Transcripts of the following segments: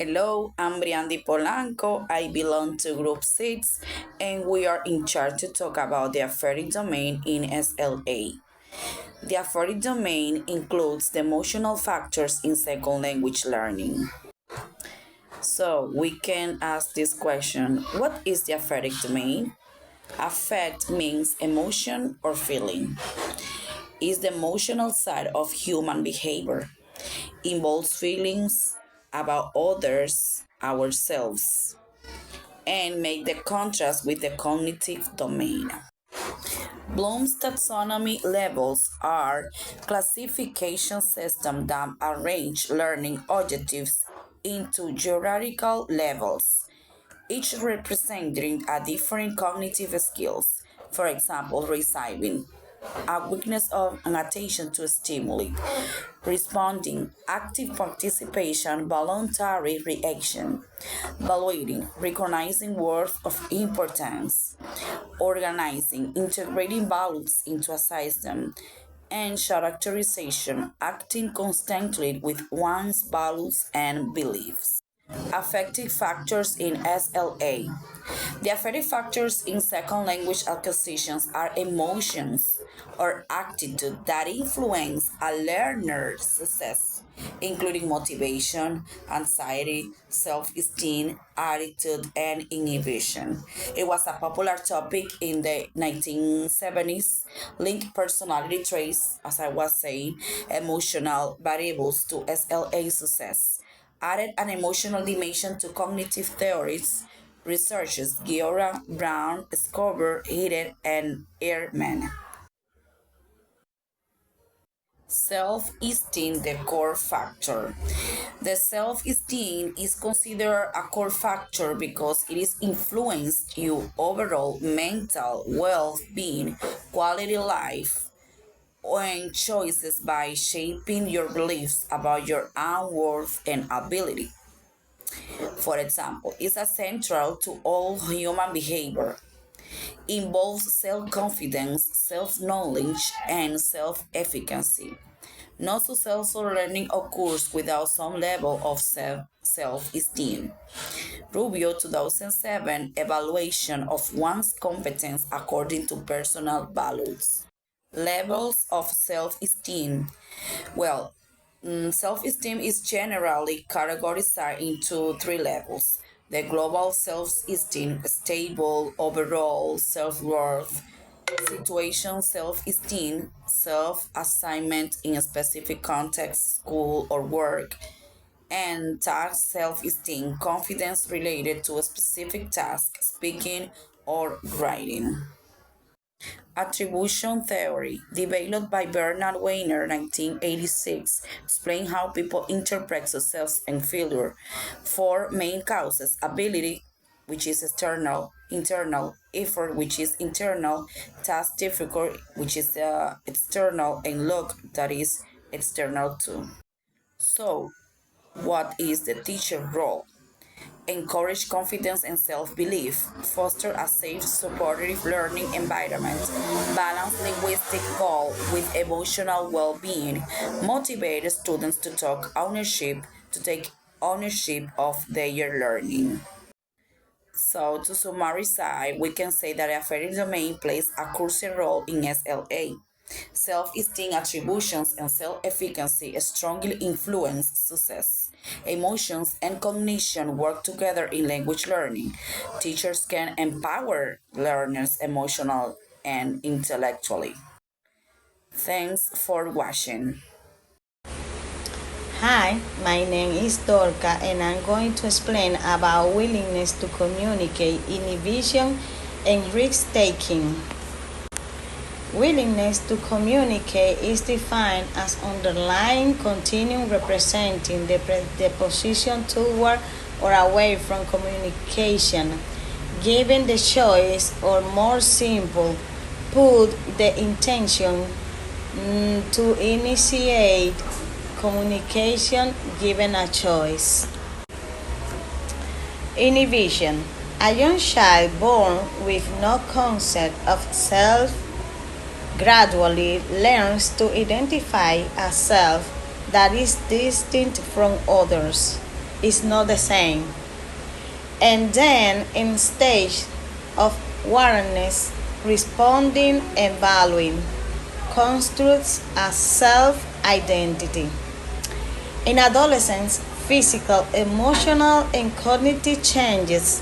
Hello, I'm Briandy Polanco. I belong to Group 6, and we are in charge to talk about the affective domain in SLA. The affective domain includes the emotional factors in second language learning. So we can ask this question: what is the affective domain? Affect means emotion or feeling. Is the emotional side of human behavior. Involves feelings about others, ourselves, and make the contrast with the cognitive domain. Bloom's taxonomy levels are classification systems that arrange learning objectives into hierarchical levels, each representing a different cognitive skills. For example, receiving, a weakness of an attention to stimuli, responding, active participation, voluntary reaction, evaluating, recognizing worth of importance, organizing, integrating values into a system, and characterization, acting constantly with one's values and beliefs. Affective factors in SLA. The affective factors in second language acquisitions are emotions or attitude that influence a learner's success, including motivation, anxiety, self-esteem, attitude, and inhibition. It was a popular topic in the 1970s, linked personality traits, as I was saying, emotional variables to SLA success, added an emotional dimension to cognitive theories. Researchers Giora Brown, Scober, Heated, and Ehrman. Self-esteem, the core factor. The self-esteem is considered a core factor because it is influenced your overall mental well-being, quality life, and choices by shaping your beliefs about your own worth and ability. For example, is central to all human behavior, involves self-confidence, self-knowledge, and self-efficacy. No successful learning occurs without some level of self-esteem. Rubio 2007 evaluation of one's competence according to personal values. Levels of self-esteem. Well, self-esteem is generally categorized into three levels: the global self-esteem, stable overall self-worth, situation self-esteem, self-assignment in a specific context, school or work, and task self-esteem, confidence related to a specific task, speaking or writing. Attribution theory, developed by Bernard Weiner 1986, explains how people interpret success and failure. Four main causes: ability, which is external, internal, effort, which is internal, task difficult, which is external, and luck, that is external too. So, what is the teacher role? Encourage confidence and self-belief, foster a safe, supportive learning environment, balance linguistic goal with emotional well-being, motivate students to take ownership of their learning. So to summarize, we can say that affective domain plays a crucial role in SLA. Self-esteem attributions and self-efficacy strongly influence success. Emotions and cognition work together in language learning. Teachers can empower learners emotionally and intellectually. Thanks for watching. Hi, my name is Dorca and I'm going to explain about willingness to communicate, inhibition, and risk taking. Willingness to communicate is defined as underlying continuing representing the position toward or away from communication, given the choice, or more simple, put the intention to initiate communication given a choice. Inhibition. A young child born with no concept of self gradually learns to identify a self that is distinct from others. is not the same. And then in stage of awareness, responding and valuing constructs a self-identity. In adolescence, physical, emotional, and cognitive changes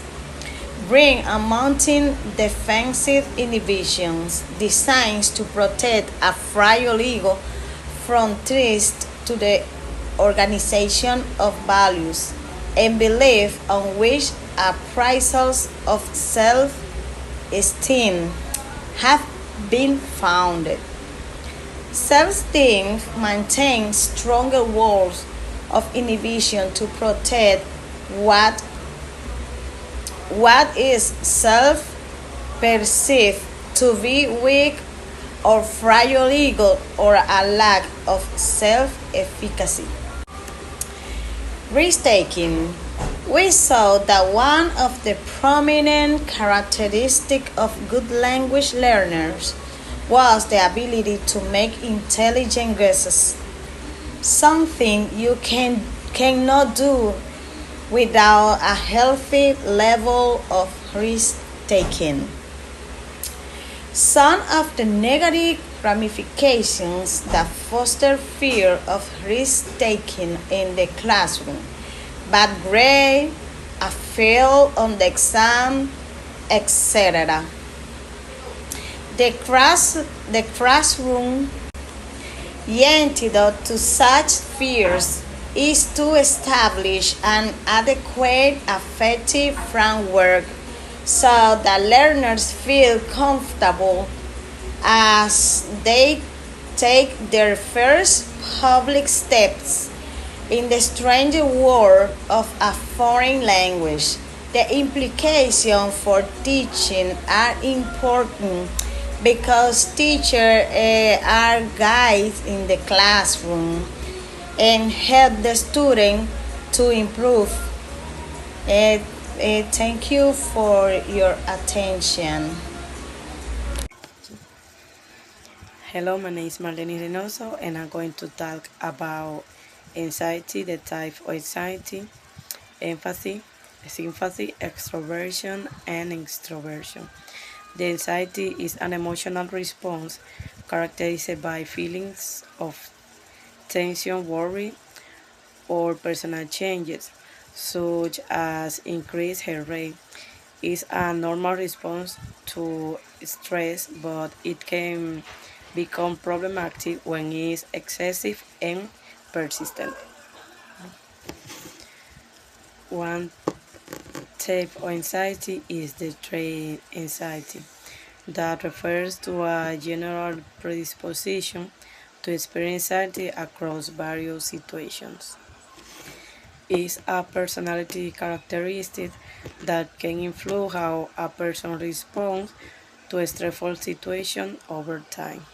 bring a mounting defensive inhibitions designed to protect a fragile ego from threats to the organization of values and belief on which appraisals of self-esteem have been founded. Self-esteem maintains stronger walls of inhibition to protect what is self-perceived to be weak or fragile ego or a lack of self-efficacy. Risk taking. We saw that one of the prominent characteristics of good language learners was the ability to make intelligent guesses, something you cannot do without a healthy level of risk taking. Some of the negative ramifications that foster fear of risk taking in the classroom, bad grade, a fail on the exam, etc. The classroom antidote to such fears is to establish an adequate affective framework so that learners feel comfortable as they take their first public steps in the strange world of a foreign language. The implications for teaching are important because teachers are guides in the classroom and help the student to improve. Thank you for your attention. Hello, my name is Marlene Reynoso, and I'm going to talk about anxiety, the type of anxiety, empathy, sympathy, extroversion, and extroversion. The anxiety is an emotional response characterized by feelings of tension, worry, or personal changes, such as increased heart rate. Is a normal response to stress, but it can become problematic when it is excessive and persistent. One type of anxiety is the trait anxiety that refers to a general predisposition to experience anxiety across various situations. It's a personality characteristic that can influence how a person responds to a stressful situation over time.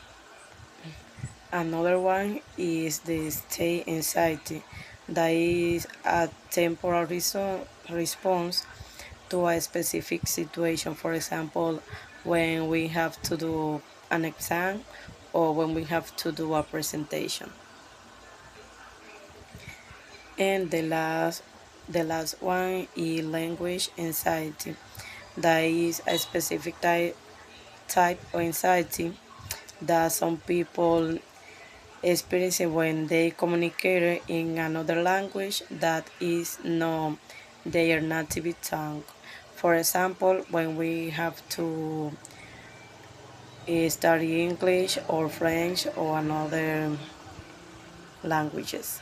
Another one is the state anxiety, that is a temporary response to a specific situation. For example, when we have to do an exam or when we have to do a presentation. And the last one is language anxiety. That is a specific type of anxiety that some people experience when they communicate in another language that is not their native tongue. For example, when we have to study English or French or another languages.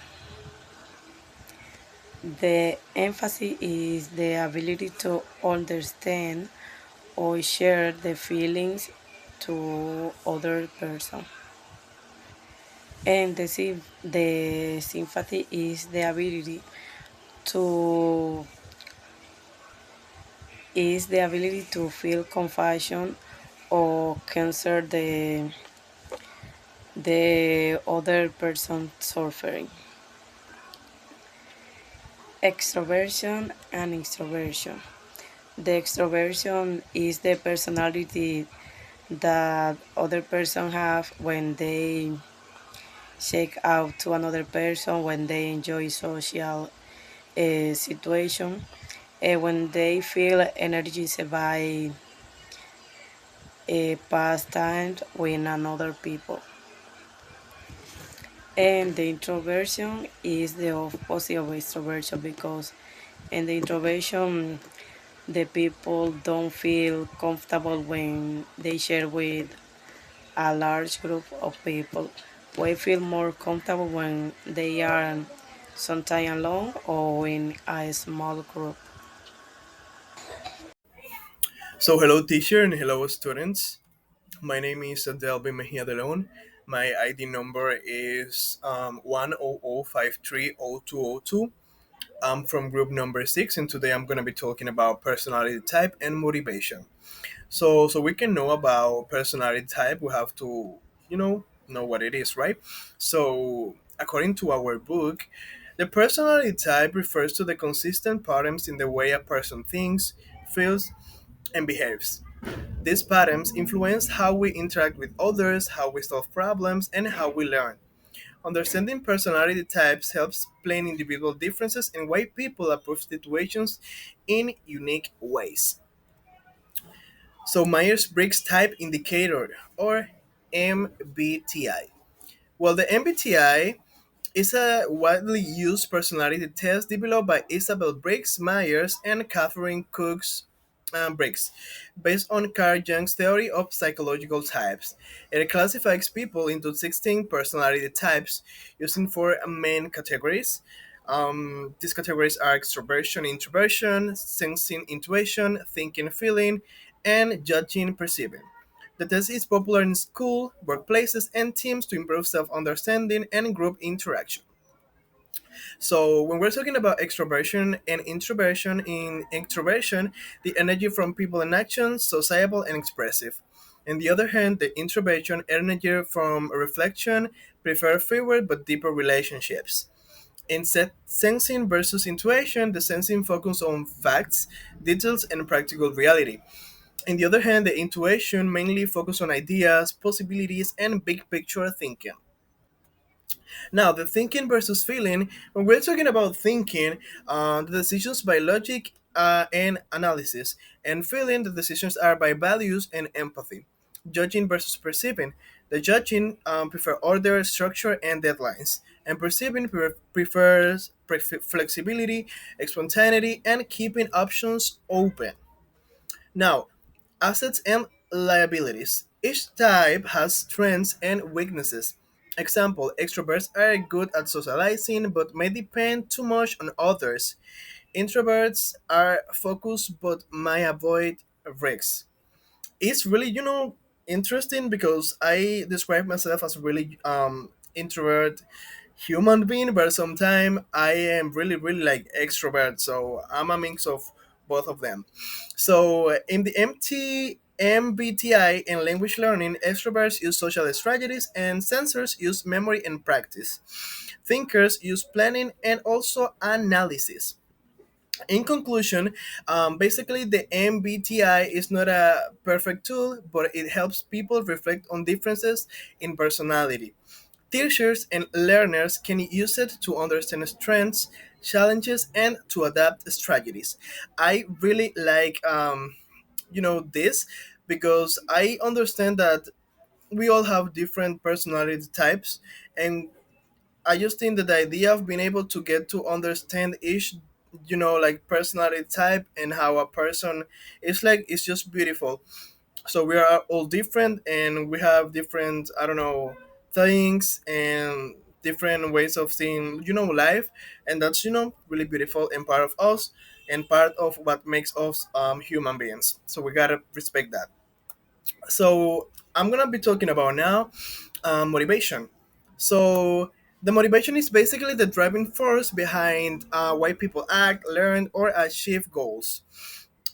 The emphasis is the ability to understand or share the feelings to other person. And the sympathy is the ability to feel compassion or concern the other person suffering. Extroversion and introversion. The extroversion is the personality that other person have when they check out to another person, when they enjoy social situation when they feel energized by pastime with another people. And the introversion is the opposite of extroversion because in the introversion, the people don't feel comfortable when they share with a large group of people. We feel more comfortable when they are sometimes alone or in a small group. So, hello, teacher, and hello, students. My name is Delvin Mejia de Leon. My ID number is 100530202. I'm from group number 6, and today I'm going to be talking about personality type and motivation. So we can know about personality type. We have to, know what it is, right? So, according to our book, the personality type refers to the consistent patterns in the way a person thinks, feels, and behaves. These patterns influence how we interact with others, how we solve problems, and how we learn. Understanding personality types helps explain individual differences and why people approach situations in unique ways. So, Myers Briggs Type Indicator, or MBTI. Well, the MBTI is a widely used personality test developed by Isabel Briggs Myers and Catherine Cooks Briggs, based on Carl Jung's theory of psychological types. It classifies people into 16 personality types using four main categories. These categories are extroversion, introversion, sensing, intuition, thinking, feeling, and judging, perceiving. The test is popular in school, workplaces, and teams to improve self understanding and group interaction. So, when we're talking about extroversion and introversion, in extroversion, the energy from people and actions, sociable and expressive. On the other hand, the introversion energy from reflection prefer fewer but deeper relationships. In sensing versus intuition, the sensing focus on facts, details, and practical reality. On the other hand, the intuition mainly focus on ideas, possibilities, and big picture thinking. Now, the thinking versus feeling, when we're talking about thinking, the decisions by logic and analysis, and feeling, the decisions are by values and empathy. Judging versus perceiving, the judging prefer order, structure, and deadlines, and perceiving prefers flexibility, spontaneity, and keeping options open. Now, assets and liabilities. Each type has strengths and weaknesses. Example, extroverts are good at socializing but may depend too much on others. Introverts are focused but may avoid risks. It's really, interesting because I describe myself as a really introvert human being, but sometimes I am really, really like extrovert. So I'm a mix of both of them. So in the MBTI and language learning, extroverts use social strategies and sensors use memory and practice. Thinkers use planning and also analysis. In conclusion, basically the MBTI is not a perfect tool, but it helps people reflect on differences in personality. Teachers and learners can use it to understand strengths, challenges, and to adapt strategies. I really like, this because I understand that we all have different personality types, and I just think that the idea of being able to get to understand each, like personality type and how a person is like, it's just beautiful. So we are all different and we have different, I don't know, things and different ways of seeing, life. And that's, really beautiful and part of us and part of what makes us human beings. So we gotta respect that. So I'm gonna be talking about now motivation. So the motivation is basically the driving force behind why people act, learn, or achieve goals.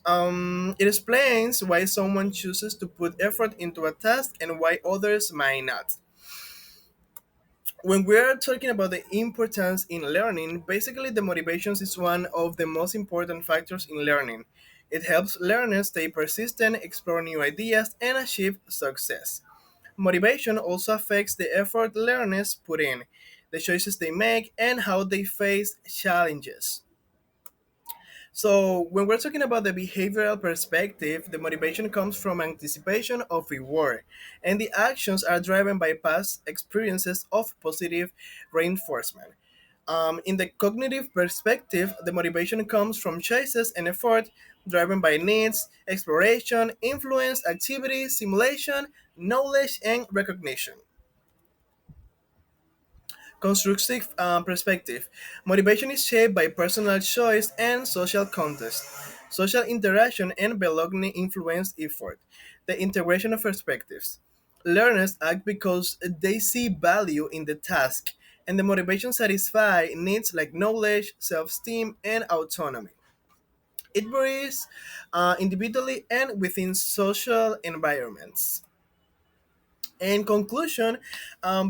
It explains why someone chooses to put effort into a task and why others might not. When we're talking about the importance in learning, basically the motivations is one of the most important factors in learning. It helps learners stay persistent, explore new ideas, and achieve success. Motivation also affects the effort learners put in, the choices they make, and how they face challenges. So, when we're talking about the behavioral perspective, the motivation comes from anticipation of reward, and the actions are driven by past experiences of positive reinforcement. In the cognitive perspective, the motivation comes from choices and effort driven by needs, exploration, influence, activity, simulation, knowledge, and recognition. Constructive perspective. Motivation is shaped by personal choice and social context. Social interaction and belonging influence effort. The integration of perspectives. Learners act because they see value in the task, and the motivation satisfy needs like knowledge, self-esteem, and autonomy. It varies individually and within social environments. In conclusion,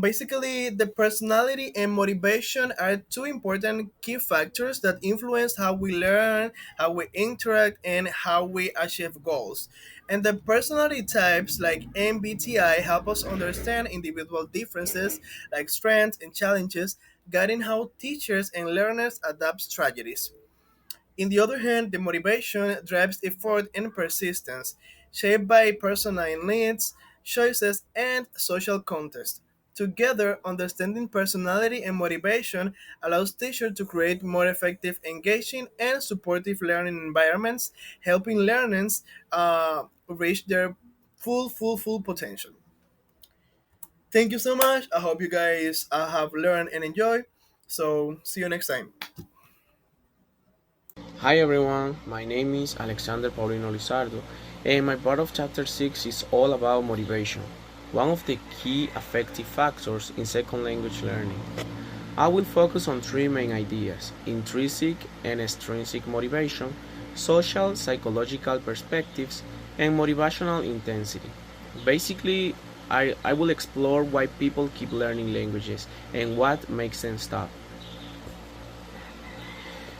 basically, the personality and motivation are two important key factors that influence how we learn, how we interact, and how we achieve goals. And the personality types like MBTI help us understand individual differences like strengths and challenges, guiding how teachers and learners adapt strategies. In the other hand, the motivation drives effort and persistence, shaped by personal needs, choices, and social context. Together, understanding personality and motivation allows teachers to create more effective, engaging, and supportive learning environments, helping learners reach their full potential. Thank you so much. I hope you guys have learned and enjoyed. So, see you next time. Hi everyone, my name is Alexander Paulino Lizardo, and my part of chapter 6 is all about motivation, one of the key affective factors in second language learning. I will focus on three main ideas: intrinsic and extrinsic motivation, social psychological perspectives, and motivational intensity. Basically, I will explore why people keep learning languages and what makes them stop.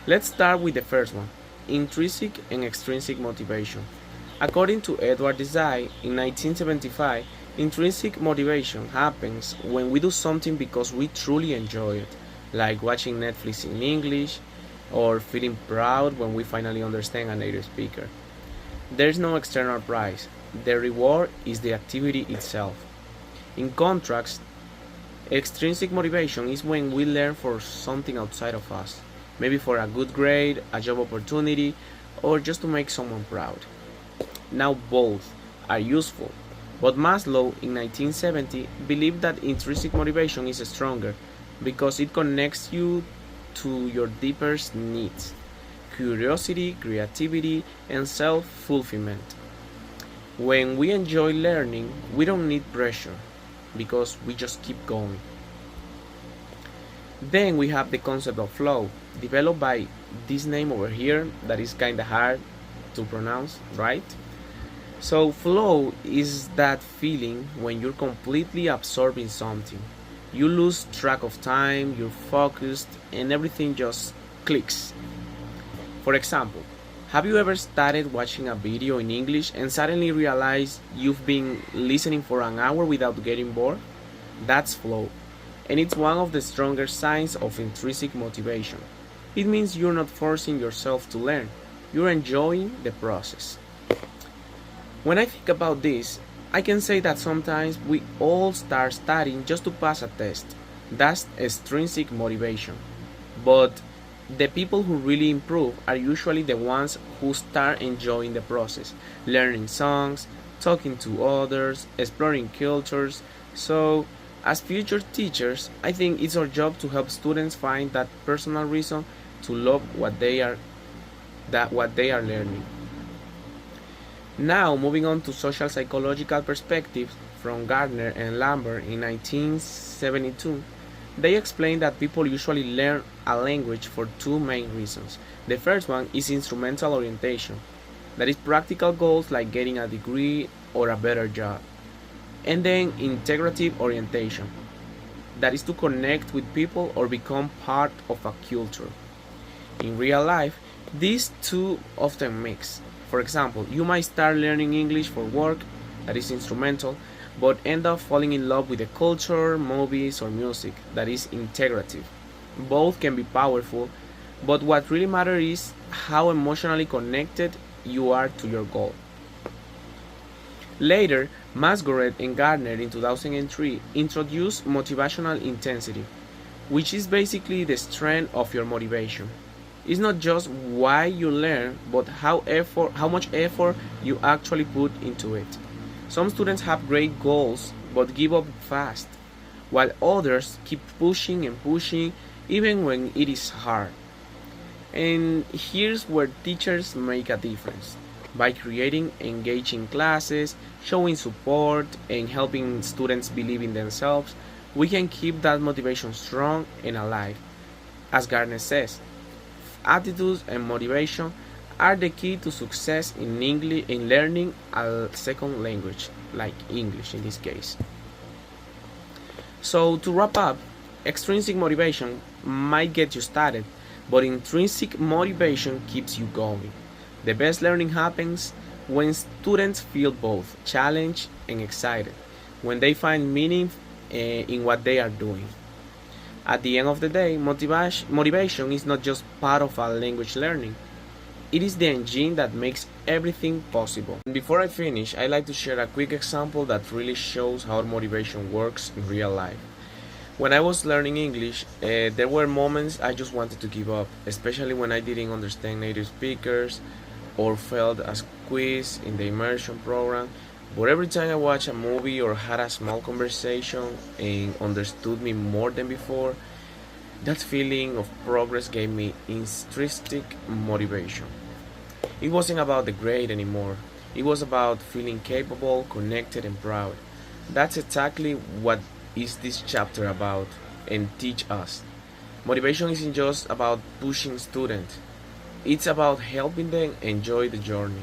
Let's start with the first one: intrinsic and extrinsic motivation. According to Edward Desai in 1975, intrinsic motivation happens when we do something because we truly enjoy it, like watching Netflix in English or feeling proud when we finally understand a native speaker. There's no external prize, the reward is the activity itself. In contrast, extrinsic motivation is when we learn for something outside of us, maybe for a good grade, a job opportunity, or just to make someone proud. Now both are useful, but Maslow in 1970 believed that intrinsic motivation is stronger because it connects you to your deepest needs: curiosity, creativity, and self fulfillment. When we enjoy learning, we don't need pressure because we just keep going. Then we have the concept of flow, developed by this name over here that is kind of hard to pronounce, right? So, flow is that feeling when you're completely absorbed in something. You lose track of time, you're focused, and everything just clicks. For example, have you ever started watching a video in English and suddenly realized you've been listening for an hour without getting bored? That's flow, and it's one of the stronger signs of intrinsic motivation. It means you're not forcing yourself to learn, you're enjoying the process. When I think about this, I can say that sometimes we all start studying just to pass a test. That's extrinsic motivation. But the people who really improve are usually the ones who start enjoying the process, learning songs, talking to others, exploring cultures. So, as future teachers, I think it's our job to help students find that personal reason to love what they are learning. Now, moving on to social psychological perspectives from Gardner and Lambert in 1972, they explain that people usually learn a language for two main reasons. The first one is instrumental orientation, that is practical goals like getting a degree or a better job. And then integrative orientation, that is to connect with people or become part of a culture. In real life, these two often mix. For example, you might start learning English for work, that is instrumental, but end up falling in love with the culture, movies, or music, that is integrative. Both can be powerful, But what really matters is how emotionally connected you are to your goal. Later, Masgoret and Gardner in 2003 introduced motivational intensity, which is basically the strength of your motivation. It's not just why you learn, but how much effort you actually put into it. Some students have great goals but give up fast, while others keep pushing and pushing even when it is hard. And here's where teachers make a difference. By creating engaging classes, showing support, and helping students believe in themselves, we can keep that motivation strong and alive. As Gardner says, attitudes and motivation are the key to success in English in learning a second language, like English in this case. So to wrap up, extrinsic motivation might get you started, but intrinsic motivation keeps you going. The best learning happens when students feel both challenged and excited, when they find meaning in what they are doing. At the end of the day, motivation is not just part of our language learning, it is the engine that makes everything possible. Before I finish, I'd like to share a quick example that really shows how motivation works in real life. When I was learning English, there were moments I just wanted to give up, especially when I didn't understand native speakers or failed a quiz in the immersion program. But every time I watched a movie or had a small conversation and understood me more than before, that feeling of progress gave me intrinsic motivation. It wasn't about the grade anymore. It was about feeling capable, connected, and proud. That's exactly what is this chapter about and teach us. Motivation isn't just about pushing students. It's about helping them enjoy the journey.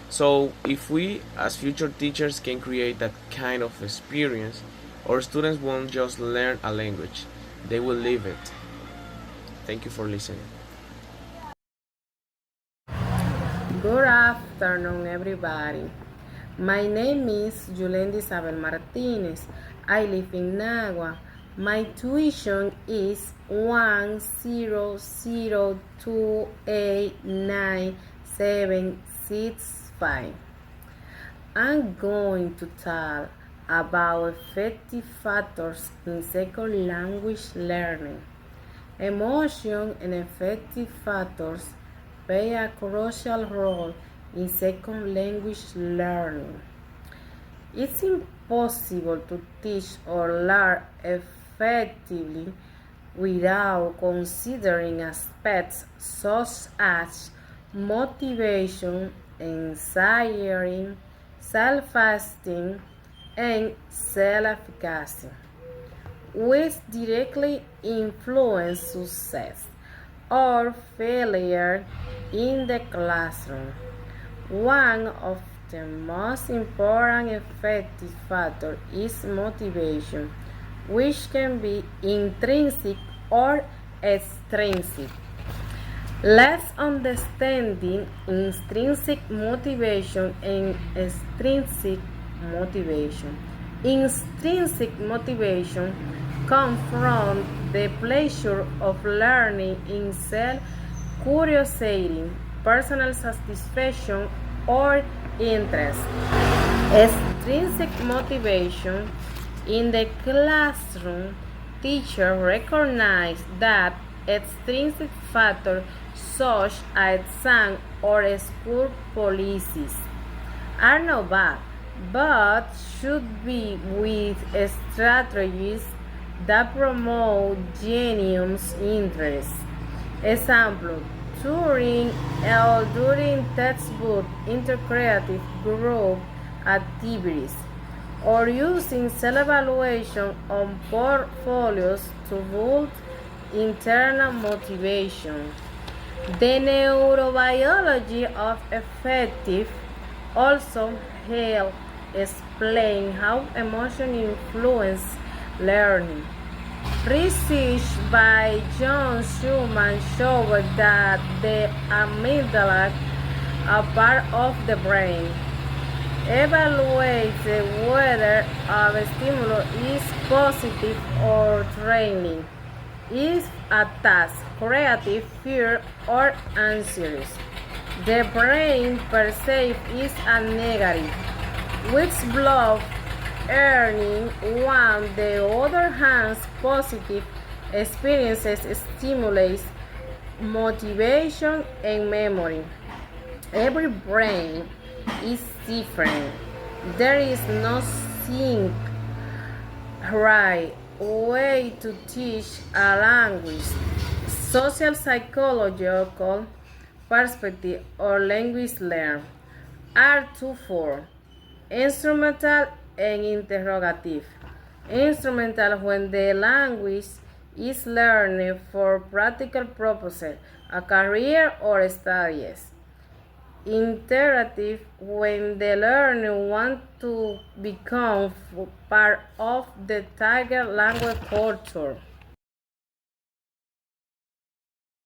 So if we as future teachers can create that kind of experience, our students won't just learn a language, they will live it. Thank you for listening. Good afternoon, everybody. My name is Yulenda Isabel Martinez. I live in Nagua. My tuition is 100289765. I'm going to talk about effective factors in second language learning. Emotion and affective factors play a crucial role in second language learning. It's impossible to teach or learn effectively without considering aspects such as motivation, anxiety, self-esteem, and self-efficacy, which directly influence success or failure in the classroom. One of the most important effective factors is motivation, which can be intrinsic or extrinsic. Let's understanding intrinsic motivation and extrinsic motivation. Intrinsic motivation comes from the pleasure of learning in self curiosity, personal satisfaction, or interest. Extrinsic motivation in the classroom, teachers recognize that extrinsic factors such as exam or school policies are not bad, but should be with strategies that promote genuine interest. Example, during textbook intercreative group activities, or using self-evaluation on portfolios to build internal motivation. The neurobiology of affective also help explain how emotion influence learning. Research by John Schumann showed that the amygdala, a part of the brain, evaluates whether a stimulus is positive or draining. If a task creative, fear, or anxious. The brain perceives is a negative, which block earning. On the other hand, positive experiences stimulate motivation and memory. Every brain is different. There is no single right way to teach a language. Social psychological perspective or language learn are twofold: instrumental and interrogative. Instrumental when the language is learned for practical purposes, a career or studies. Interactive when the learner wants to become part of the target language culture.